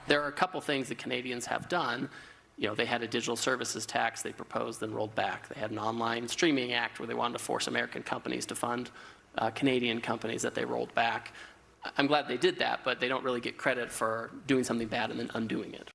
There are a couple things that Canadians have done. You know, they had a digital services tax they proposed, then rolled back. They had an online streaming act where they wanted to force American companies to fund Canadian companies that they rolled back. I'm glad they did that, but they don't really get credit for doing something bad and then undoing it.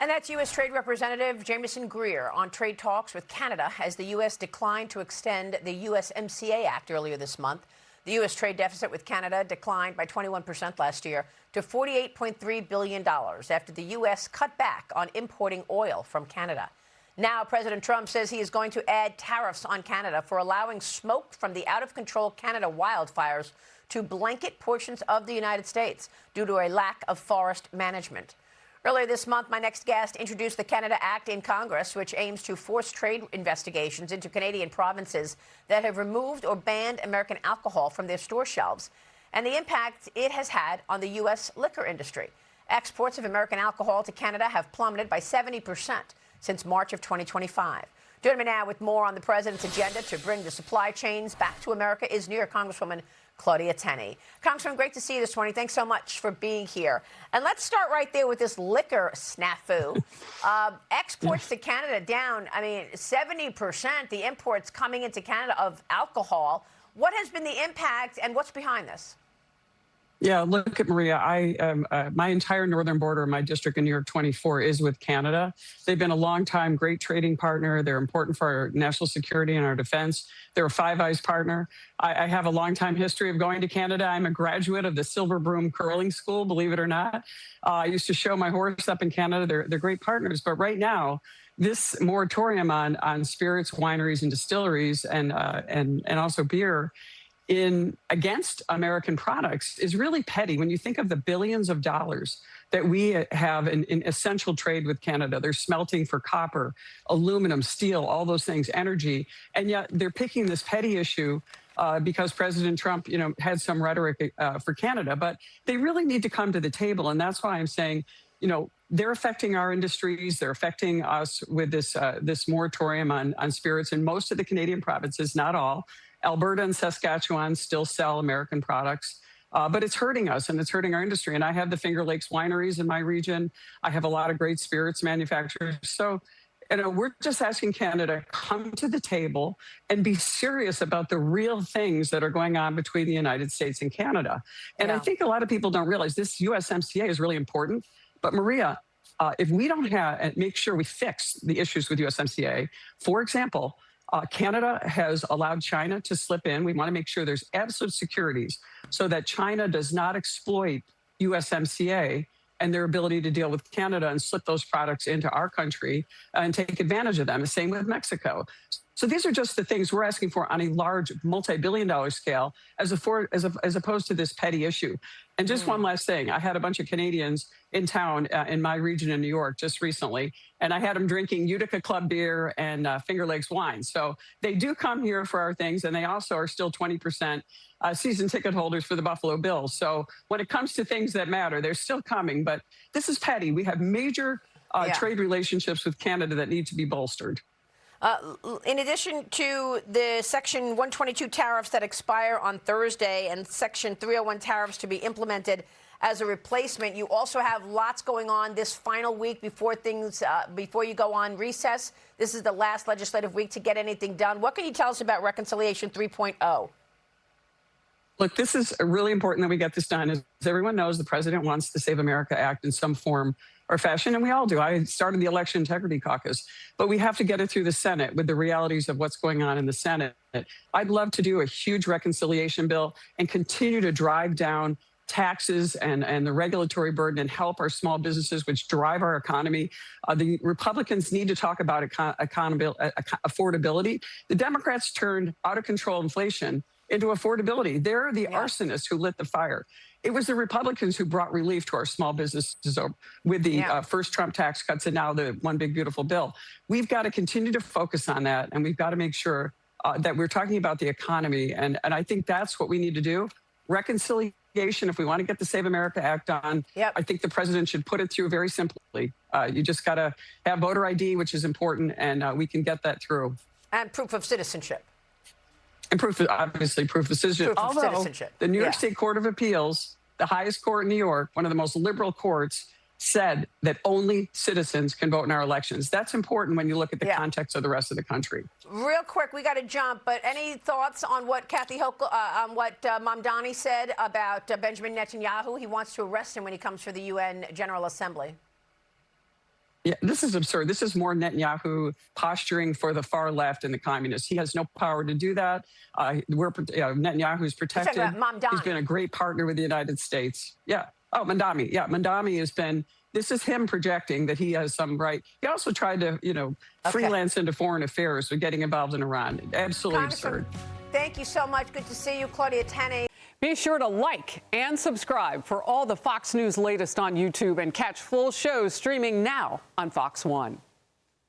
And that's U.S. Trade Representative Jamieson Greer on trade talks with Canada as the U.S. declined to extend the USMCA Act earlier this month. The U.S. trade deficit with Canada declined by 21% last year to $48.3 billion after the U.S. cut back on importing oil from Canada. Now, President Trump says he is going to add tariffs on Canada for allowing smoke from the out-of-control Canada wildfires to blanket portions of the United States due to a lack of forest management. Earlier this month, my next guest introduced the Canada Act in Congress, which aims to force trade investigations into Canadian provinces that have removed or banned American alcohol from their store shelves, and the impact it has had on the U.S. liquor industry. Exports of American alcohol to Canada have plummeted by 70% since March of 2025. Joining me now with more on the president's agenda to bring the supply chains back to America is New York Congresswoman Claudia Tenney. Congresswoman, great to see you this morning. Thanks so much for being here. And let's start right there with this liquor snafu. Exports to Canada down, 70%, the imports coming into Canada of alcohol. What has been the impact and what's behind this? Yeah, look at Maria. My entire northern border of my district in New York 24 is with Canada. They've been a long-time great trading partner. They're important for our national security and our defense. They're a Five Eyes partner. I have a long-time history of going to Canada. I'm a graduate of the Silver Broom Curling School, believe it or not. I used to show my horse up in Canada. They're great partners. But right now, this moratorium on spirits, wineries, and distilleries, and also beer, against American products is really petty. When you think of the billions of dollars that we have in essential trade with Canada, they're smelting for copper, aluminum, steel, all those things, energy, and yet they're picking this petty issue because President Trump, had some rhetoric for Canada, but they really need to come to the table, and that's why I'm saying, they're affecting our industries. They're affecting us with this moratorium on spirits in most of the Canadian provinces, not all. Alberta and Saskatchewan still sell American products, but it's hurting us and it's hurting our industry. And I have the Finger Lakes wineries in my region. I have a lot of great spirits manufacturers. So, we're just asking Canada, come to the table and be serious about the real things that are going on between the United States and Canada. And I think a lot of people don't realize this USMCA is really important. But Maria, if we don't make sure we fix the issues with USMCA, for example, Canada has allowed China to slip in. We want to make sure there's absolute securities so that China does not exploit USMCA and their ability to deal with Canada and slip those products into our country and take advantage of them. The same with Mexico. So these are just the things we're asking for on a large multi-billion-dollar scale as opposed to this petty issue. And just one last thing. I had a bunch of Canadians in town in my region in New York just recently, and I had them drinking Utica Club beer and Finger Lakes wine. So they do come here for our things, and they also are still 20% season ticket holders for the Buffalo Bills. So when it comes to things that matter, they're still coming. But this is petty. We have major trade relationships with Canada that need to be bolstered. In addition to the Section 122 tariffs that expire on Thursday and Section 301 tariffs to be implemented as a replacement, you also have lots going on this final week before you go on recess. This is the last legislative week to get anything done. What can you tell us about Reconciliation 3.0? Look, this is really important that we get this done. As everyone knows, the president wants the Save America Act in some form or fashion, and we all do. I started the Election Integrity Caucus, but we have to get it through the Senate with the realities of what's going on in the Senate. I'd love to do a huge reconciliation bill and continue to drive down taxes and the regulatory burden and help our small businesses, which drive our economy. The Republicans need to talk about affordability. The Democrats turned out-of-control inflation into affordability. They're the arsonists who lit the fire. It was the Republicans who brought relief to our small businesses with the first Trump tax cuts and now the One Big Beautiful Bill. We've got to continue to focus on that, and we've got to make sure that we're talking about the economy. And I think that's what we need to do. Reconciliation, if we want to get the Save America Act done, I think the president should put it through very simply. You just got to have voter ID, which is important, and we can get that through. And proof of citizenship. And obviously proof of citizenship. Although the New York State Court of Appeals the highest court in New York, one of the most liberal courts, said that only citizens can vote in our elections. That's important when you look at the context of the rest of the country. Real quick, we got to jump, but any thoughts on what Mamdani said about Benjamin Netanyahu? He wants to arrest him when he comes for the UN General Assembly. Yeah, this is absurd. This is more Netanyahu posturing for the far left and the communists. He has no power to do that. Netanyahu's protected. He's been a great partner with the United States. Yeah. Oh, Mamdani. Yeah, Mamdani has been. This is him projecting that he has some right. He also tried to, freelance into foreign affairs with getting involved in Iran. Absolutely absurd. Thank you so much. Good to see you, Claudia Tenney. Be sure to like and subscribe for all the Fox News latest on YouTube and catch full shows streaming now on Fox One.